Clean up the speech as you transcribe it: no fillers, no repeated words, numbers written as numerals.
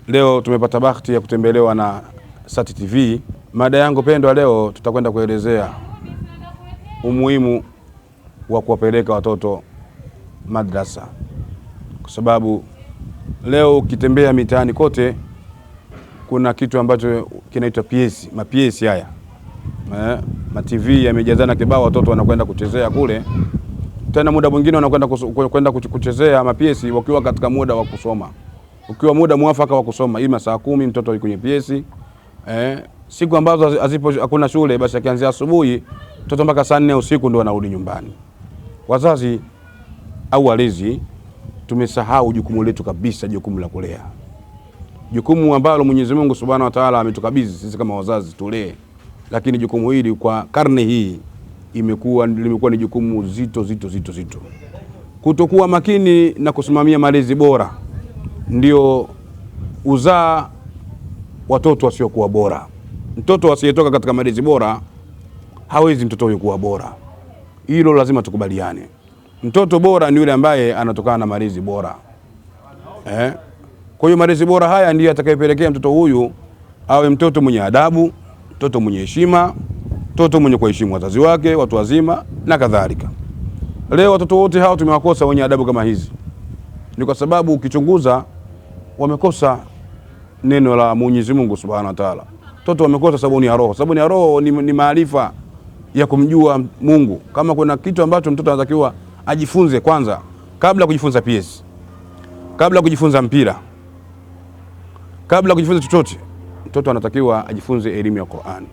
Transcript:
Leo tumepata bahati ya kutembelewa na Sati TV. Mada yangu pendwa leo tutakwenda kuelezea umuhimu wa kuwapeleka watoto madrasa, kwa sababu leo ukitembea mitaani kote kuna kitu ambacho kinaitwa PS, PS haya. TV yamejazana kibao, watoto wanakwenda kuchezea kule. Tena muda mwingine wanakwenda kuchezea PS wakiwa katika muda wa kusoma. Ukiwa muda mwafaka wa kusoma, ima saa 10 mtoto yuko kwenye PS. Siku ambazo hakuna shule, basi akianzia asubuhi mtoto mpaka saa 4 usiku ndio anarudi nyumbani. Wazazi au walezi tumesahau jukumu letu kabisa, jukumu la kulea. Jukumu ambalo Mwenyezi Mungu Subhanahu wa Ta'ala ametukabidhi sisi kama wazazi tulee. Lakini jukumu hili kwa karne hii limekuwa ni jukumu zito. Kutokuwa makini na kusimamia malezi bora ndio uzaa watoto wasiokuwa bora. Mtoto asiyetoka katika malezi bora hawezi mtoto huyo kuwa bora. Hilo lazima tukubaliane. Mtoto bora ni yule ambaye anatokana na malezi bora. Kwa hiyo malezi bora haya ndiyo atakayepelekea mtoto huyu awe mtoto mwenye adabu, mtoto mwenye heshima, mtoto mwenye kuheshimu wazazi wake, watu wazima na kadhalika. Leo watoto wote hao tumewakosa wenye adabu kama hizi. Ni kwa sababu ukichunguza wamekosa neno la Mwenyezi Mungu Subhanahu wa Ta'ala. Watoto wamekosa sabuni ya roho. Sabuni ya roho ni maarifa ya kumjua Mungu. Kama kuna kitu ambacho mtoto anatakiwa ajifunze kwanza, kabla kujifunza PS, kabla kujifunza mpira, kabla kujifunza chochote, mtoto anatakiwa ajifunze elimu ya Qur'an.